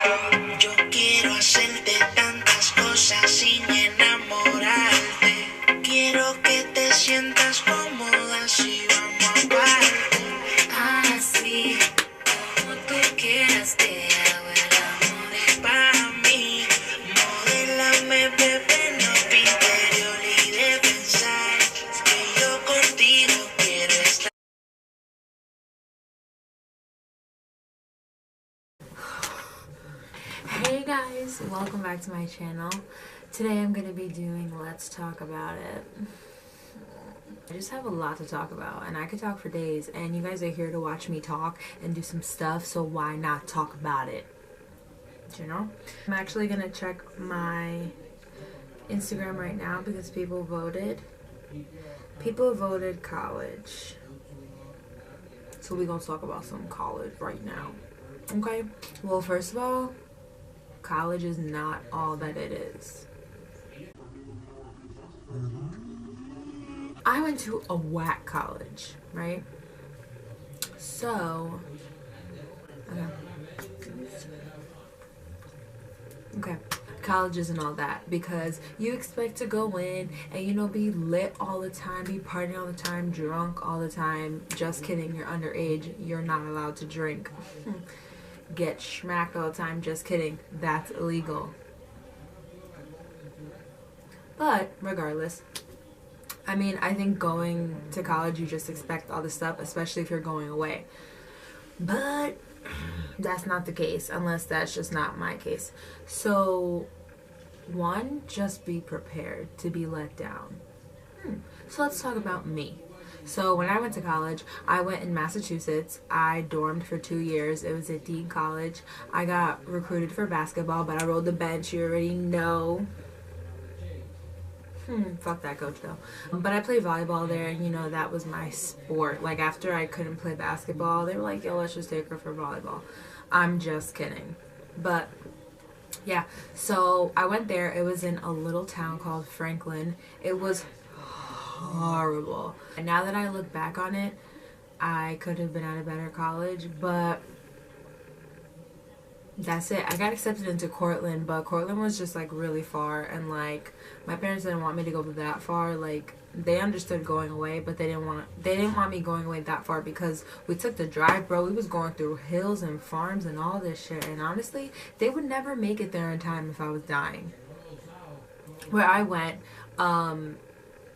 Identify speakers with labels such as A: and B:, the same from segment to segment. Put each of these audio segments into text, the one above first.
A: Yo quiero hacerte tantas cosas sin enamorarte. Quiero que te sientas cómoda si vamos aparte. Así como tú quieras te hago el amor. Para mí, modélame, bebé, no te interior y de pensar que yo contigo quiero estar.
B: Hey guys, welcome back to my channel. Today I'm going to be doing Let's Talk About It. I just have a lot to talk about and I could talk for days, and you guys are here to watch me talk and do some stuff, so why not talk about it? You know? I'm actually going to check my Instagram right now because people voted. People voted college. So we're going to talk about some college right now. Okay? Well, first of all, college is not all that it is. I went to a whack college, right? So, okay. College isn't all that, because you expect to go in and, you know, be lit all the time, be partying all the time, drunk all the time. Just kidding, you're underage, you're not allowed to drink. Get smacked all the time, just kidding, that's illegal. But regardless, I mean, I think going to college, you just expect all this stuff, especially if you're going away. But that's not the case, unless that's just not my case. So, one, just be prepared to be let down. So let's talk about me. So when I went to college, I went in Massachusetts. I dormed for 2 years. It was at Dean College. I got recruited for basketball, but I rode the bench. You already know. Fuck that coach though. But I played volleyball there, and you know, that was my sport. Like, after I couldn't play basketball, they were like, yo, let's just take her for volleyball. I'm just kidding. But yeah, so I went there. It was in a little town called Franklin. It was horrible. And now that I look back on it, I could have been at a better college, but that's it. I got accepted into Cortland, but Cortland was just like really far, and like my parents didn't want me to go that far. Like, they understood going away, but they didn't want me going away that far, because we took the drive, bro. We was going through hills and farms and all this shit, and honestly, they would never make it there in time if I was dying. Where I went,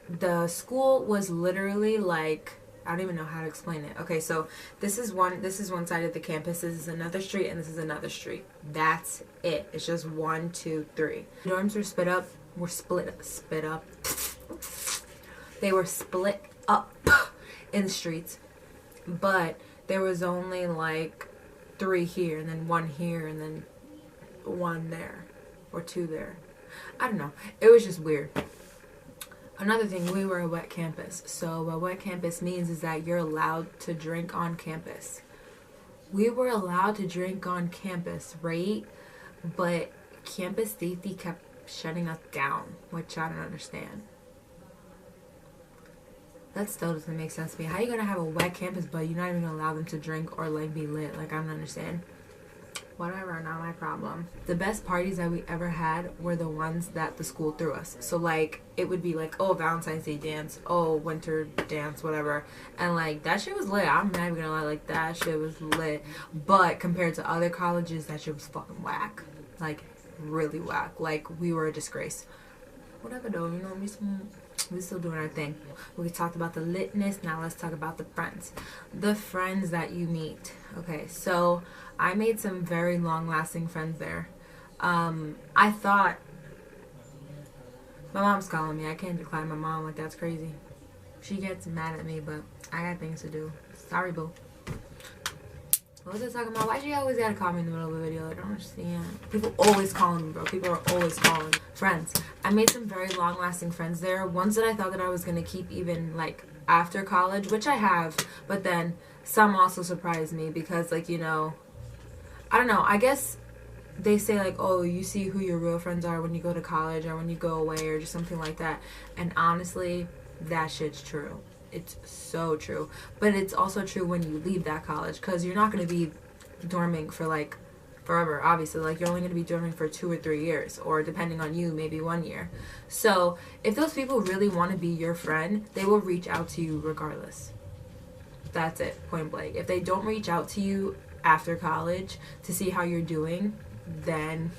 B: the school was literally like, I don't even know how to explain it. Okay, so this is one side of the campus, this is another street, and this is another street. That's it. It's just 1, 2, 3. Dorms were split up. They were split up in the streets, but there was only like 3 here, and then 1 here, and then 1 there, or 2 there. I don't know. It was just weird. Another thing, we were a wet campus. So what wet campus means is that you're allowed to drink on campus. We were allowed to drink on campus, right? But campus safety kept shutting us down, which I don't understand. That still doesn't make sense to me. How are you going to have a wet campus, but you're not even going to allow them to drink or like be lit? Like, I don't understand. Whatever, not my problem. The best parties that we ever had were the ones that the school threw us. So like, it would be like, oh, Valentine's Day dance, oh, winter dance, whatever, and like, that shit was lit. I'm not even gonna lie, like, that shit was lit. But compared to other colleges, that shit was fucking whack. Like, really whack. Like, we were a disgrace. Whatever though, you know, we still doing our thing. We talked about the litness, now let's talk about the friends. The friends that you meet. Okay, so I made some very long-lasting friends there. I thought, my mom's calling me. I can't decline my mom, like, that's crazy. She gets mad at me, but I got things to do. Sorry, boo. What was I talking about? Why she always gotta call me in the middle of a video? I don't understand. People always calling me, bro. People are always calling. Friends. I made some very long-lasting friends there. Ones that I thought that I was gonna keep even, like, after college, which I have. But then some also surprised me because, like, you know, I don't know. I guess they say, like, oh, you see who your real friends are when you go to college or when you go away or just something like that. And honestly, that shit's true. It's so true. But it's also true when you leave that college, because you're not going to be dorming for like forever, obviously. Like, you're only going to be dorming for 2 or 3 years, or depending on you, maybe 1 year. So if those people really want to be your friend, they will reach out to you regardless. That's it, point blank. If they don't reach out to you after college to see how you're doing, then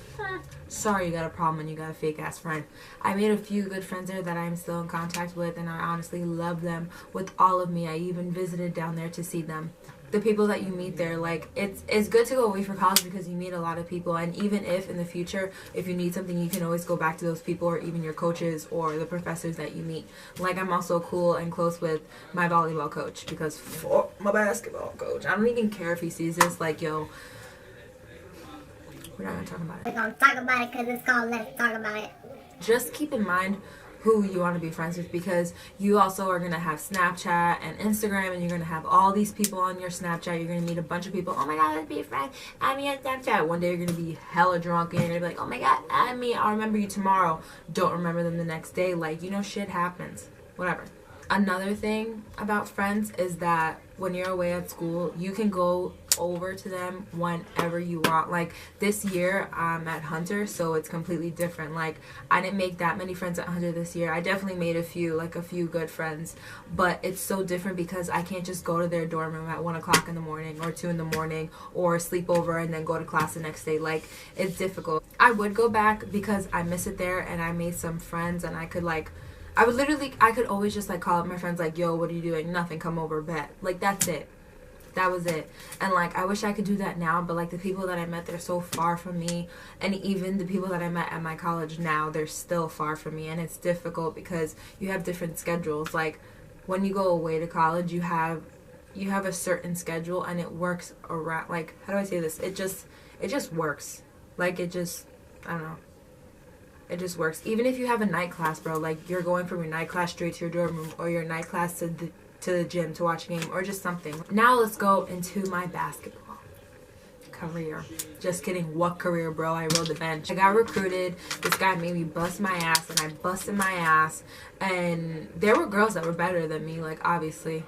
B: sorry, you got a problem and you got a fake ass friend. I made a few good friends there that I'm still in contact with, and I honestly love them with all of me. I even visited down there to see them. The people that you meet there, like, it's good to go away for college because you meet a lot of people, and even if in the future, if you need something, you can always go back to those people, or even your coaches or the professors that you meet. Like, I'm also cool and close with my volleyball coach, because for my basketball coach, I don't even care if he sees this. Like, yo, we're not gonna talk about it.
C: We're gonna talk about it because it's called Let's Talk About It.
B: Just keep in mind who you want to be friends with, because you also are going to have Snapchat and Instagram, and you're going to have all these people on your Snapchat. You're going to meet a bunch of people. Oh my god, let's be a friend. Add me on Snapchat. One day you're going to be hella drunk and you're going to be like, oh my god, add me. I'll remember you tomorrow. Don't remember them the next day. Like, you know, shit happens. Whatever. Another thing about friends is that when you're away at school, you can go over to them whenever you want. Like, this year I'm at Hunter, so it's completely different. Like, I didn't make that many friends at Hunter this year. I definitely made a few good friends, but it's so different because I can't just go to their dorm room at 1 o'clock in the morning or 2 in the morning, or sleep over and then go to class the next day. Like, it's difficult. I would go back because I miss it there, and I made some friends, and I could always just like call up my friends like, yo, what are you doing? Nothing, come over, bet. Like, that's it. That was it. And like, I wish I could do that now, but like, the people that I met, they're so far from me, and even the people that I met at my college now, they're still far from me, and it's difficult because you have different schedules. Like, when you go away to college, you have a certain schedule, and it works around, like, how do I say this? It just works. Like, I don't know. It just works. Even if you have a night class, bro, like, you're going from your night class straight to your dorm room, or your night class to the gym to watch a game, or just something. Now let's go into my basketball career. Just kidding. What career, bro? I rode the bench. I got recruited. This guy made me bust my ass, and I busted my ass. And there were girls that were better than me, like, obviously.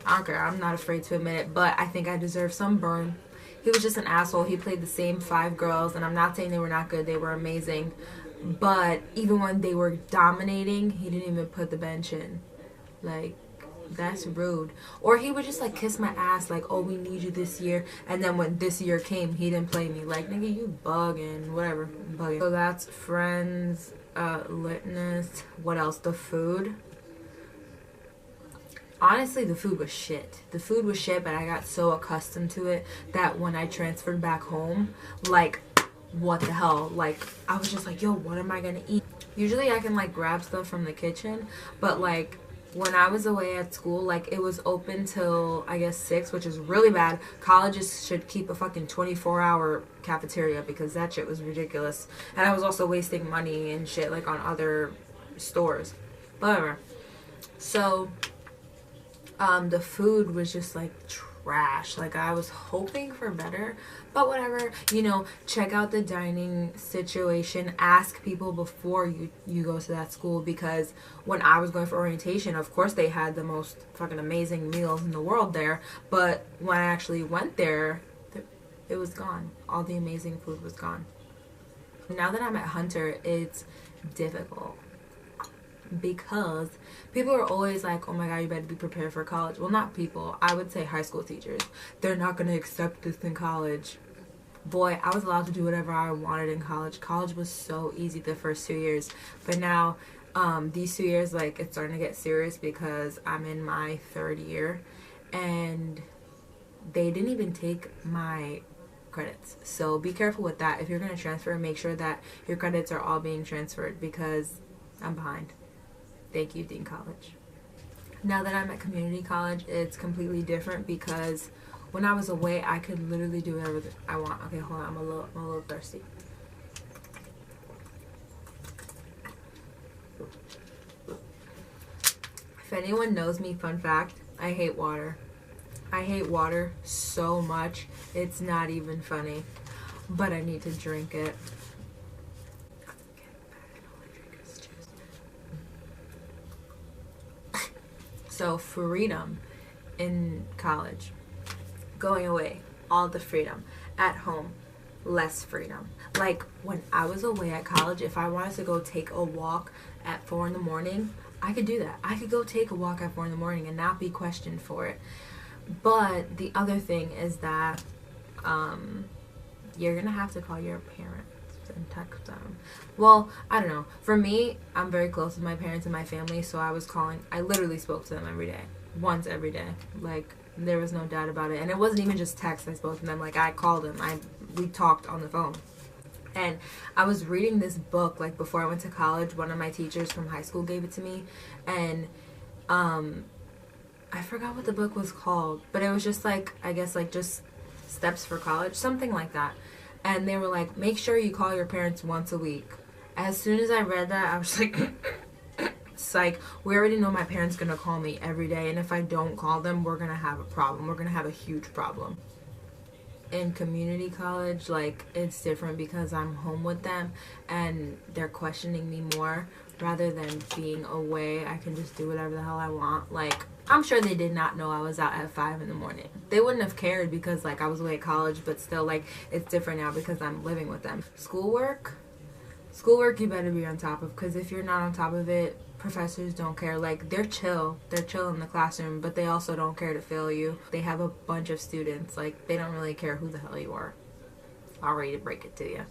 B: I don't care. I'm not afraid to admit it, but I think I deserve some burn. He was just an asshole. He played the same 5 girls, and I'm not saying they were not good. They were amazing. But even when they were dominating, he didn't even put the bench in. Like, that's rude. Or he would just like kiss my ass like, oh, we need you this year, and then when this year came, he didn't play me. Like, nigga, you bugging, whatever, bugging. So that's friends, litness. What else? The food. Honestly, the food was shit. The food was shit, but I got so accustomed to it that when I transferred back home, like, what the hell? Like, I was just like, yo, what am I gonna eat? Usually I can like grab stuff from the kitchen, but like, when I was away at school, like, it was open till, I guess, 6, which is really bad. Colleges should keep a fucking 24-hour cafeteria because that shit was ridiculous. And I was also wasting money and shit, like, on other stores. Whatever. So, the food was just, like, trash. Like, I was hoping for better, but whatever. You know, check out the dining situation. Ask people before you go to that school, because when I was going for orientation, of course they had the most fucking amazing meals in the world there, but when I actually went there, it was gone. All the amazing food was gone. Now that I'm at Hunter, it's difficult, because people are always like, oh my god, you better be prepared for college. Well, not people. I would say high school teachers. They're not going to accept this in college. Boy, I was allowed to do whatever I wanted in college. College was so easy the first 2 years. But now, these 2 years, like, it's starting to get serious because I'm in my 3rd year. And they didn't even take my credits. So be careful with that. If you're going to transfer, make sure that your credits are all being transferred, because I'm behind. Thank you, Dean College. Now that I'm at community college, it's completely different, because when I was away, I could literally do whatever I want. Okay, hold on. I'm a little thirsty. If anyone knows me, fun fact, I hate water. I hate water so much. It's not even funny. But I need to drink it. So, freedom in college. Going away. All the freedom. At home. less freedom. Like when I was away at college, if I wanted to go take a walk at 4 in the morning, I could do that. I could go take a walk at 4 in the morning and not be questioned for it. But the other thing is that you're gonna have to call your parents and text them. Well, I don't know. For me, I'm very close with my parents and my family, so I literally spoke to them every day. Once every day. Like, there was no doubt about it. And it wasn't even just text I spoke to them. Like, I called them. We talked on the phone. And I was reading this book, like, before I went to college. One of my teachers from high school gave it to me. And, I forgot what the book was called. But it was just, like, I guess, like, just steps for college. Something like that. And they were like, make sure you call your parents once a week. As soon as I read that, I was like, psych. We already know my parents gonna call me every day. And if I don't call them, we're gonna have a problem. We're gonna have a huge problem. In community college, like, it's different because I'm home with them and they're questioning me more rather than being away. I can just do whatever the hell I want. Like, I'm sure they did not know I was out at 5 in the morning. They wouldn't have cared because, like, I was away at college, but still, like, it's different now because I'm living with them. Schoolwork you better be on top of, because if you're not on top of it, professors don't care. Like, they're chill in the classroom, but they also don't care to fail you. They have a bunch of students. Like, they don't really care who the hell you are. Sorry to break it to you.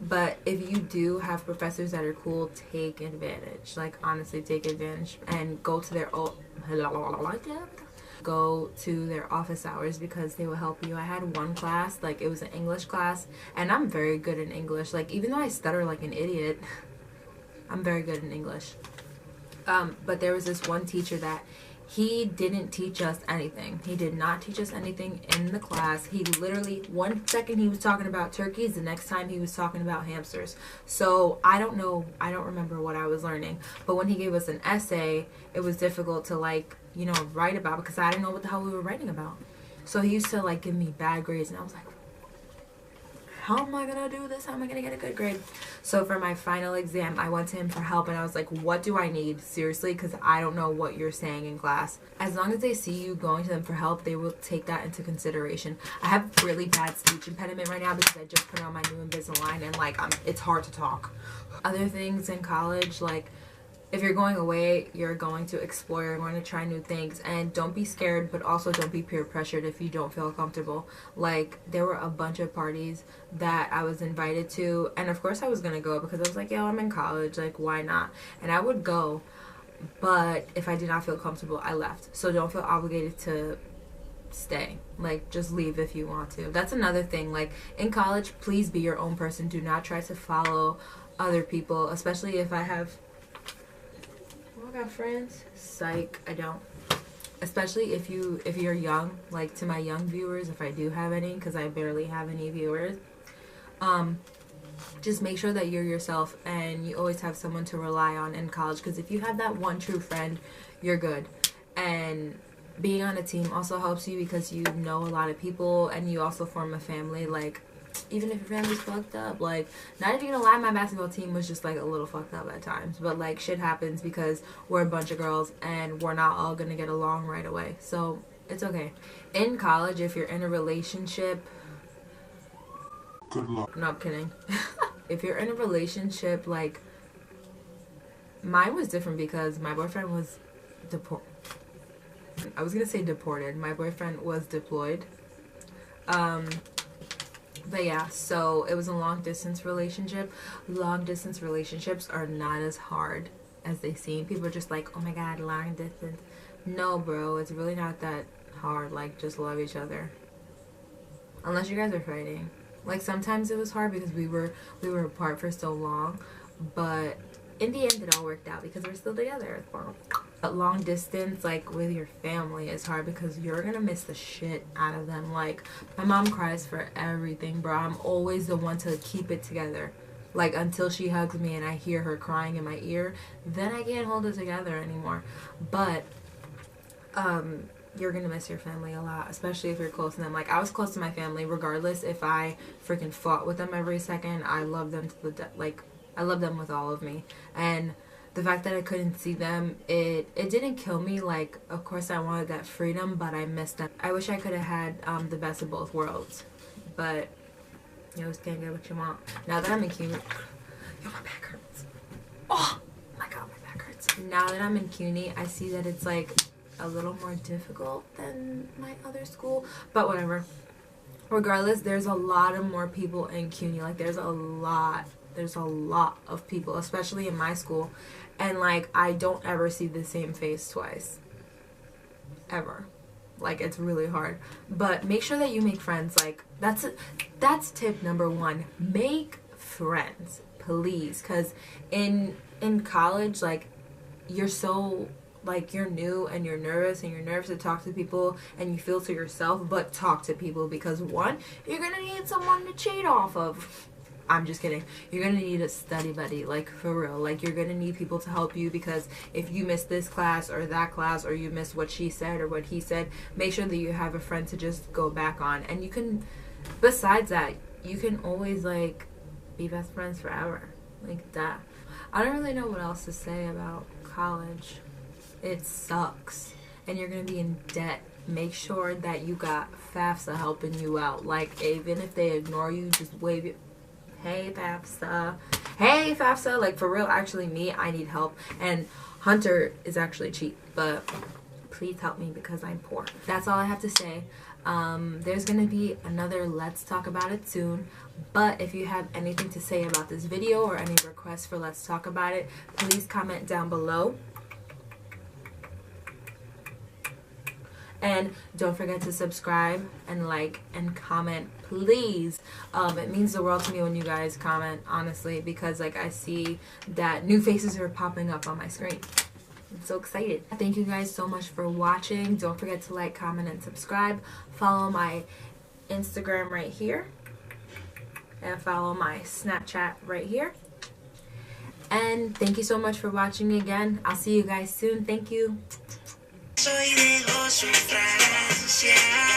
B: But if you do have professors that are cool, take advantage. Like, honestly, take advantage and go to their office hours because they will help you. I had one class, like, it was an English class, and I'm very good in English. Like, even though I stutter like an idiot, I'm very good in English. But there was this one teacher that he didn't teach us anything. He did not teach us anything in the class. He literally, one second he was talking about turkeys, the next time he was talking about hamsters. So I don't remember what I was learning. But when he gave us an essay, it was difficult to, like, you know, write about because I didn't know what the hell we were writing about. So he used to, like, give me bad grades, and I was like, how am I gonna do this? How am I gonna get a good grade? So for my final exam, I went to him for help, and I was like, what do I need? Seriously, because I don't know what you're saying in class. As long as they see you going to them for help, they will take that into consideration. I have really bad speech impediment right now because I just put on my new Invisalign, and, like, it's hard to talk. Other things in college, like, if you're going away, you're going to explore, you're going to try new things, and don't be scared, but also don't be peer pressured if you don't feel comfortable. Like, there were a bunch of parties that I was invited to, and of course I was going to go because I was like, yo, I'm in college, like, why not? And I would go, but if I did not feel comfortable, I left. So don't feel obligated to stay. Like, just leave if you want to. That's another thing. Like, in college, please be your own person. Do not try to follow other people, especially if I got friends. Psych, I don't. Especially if you're young, like, to my young viewers, if I do have any, because I barely have any viewers, just make sure that you're yourself and you always have someone to rely on in college, because if you have that one true friend, you're good. And being on a team also helps you because you know a lot of people and you also form a family. Like, even if your family's fucked up, like, not even gonna lie, my basketball team was just, like, a little fucked up at times, but, like, shit happens because we're a bunch of girls and we're not all gonna get along right away, so it's okay. In college, if you're in a relationship, good luck. No, I'm kidding. If you're in a relationship, like, mine was different because my boyfriend was I was gonna say deported. My boyfriend was deployed. But yeah, so it was a long distance relationship. Long distance relationships are not as hard as they seem. People are just like, oh my god, long distance. No, bro, it's really not that hard. Like, just love each other. Unless you guys are fighting. Like, sometimes it was hard because we were apart for so long, but in the end it all worked out because we're still together. But long distance, like, with your family is hard because you're gonna miss the shit out of them. Like, my mom cries for everything, bro. I'm always the one to keep it together. Like, until she hugs me and I hear her crying in my ear, then I can't hold it together anymore. But you're gonna miss your family a lot, especially if you're close to them. Like, I was close to my family regardless if I freaking fought with them every second. I love them to the like, I love them with all of me. And the fact that I couldn't see them, it didn't kill me. Like, of course I wanted that freedom, but I missed them. I wish I could have had the best of both worlds, but You always can't get what you want. Now that I'm in CUNY, yo, my back hurts. Oh my god, my back hurts. Now that I'm in CUNY, I see that it's like a little more difficult than my other school, but whatever. Regardless, there's a lot of more people in CUNY. Like there's a lot of people, especially in my school, and like I don't ever see the same face twice, ever. Like it's really hard. But make sure that you make friends. Like that's tip number 1. Make friends, please, because in college, like you're so like you're new and you're nervous to talk to people and you feel to yourself, but talk to people because 1, you're gonna need someone to cheat off of. I'm just kidding. You're gonna need a study buddy, like for real. Like you're gonna need people to help you, because if you miss this class or that class, or you miss what she said or what he said, make sure that you have a friend to just go back on. And you can, besides that, you can always like be best friends forever, like that. I don't really know what else to say about college. It sucks and you're gonna be in debt. Make sure that you got FAFSA helping you out. Like even if they ignore you, just wave it. Hey FAFSA, hey FAFSA, like for real. Actually me, I need help, and Hunter is actually cheap, but please help me because I'm poor. That's all I have to say. There's gonna be another Let's Talk About It soon, but if you have anything to say about this video or any requests for Let's Talk About It, please comment down below. And don't forget to subscribe and like and comment, please. It means the world to me when you guys comment, honestly, because like I see that new faces are popping up on my screen. I'm so excited. Thank you guys so much for watching. Don't forget to like, comment, and subscribe. Follow my Instagram right here. And follow my Snapchat right here. And thank you so much for watching again. I'll see you guys soon. Thank you.
A: Soy de su fragancia.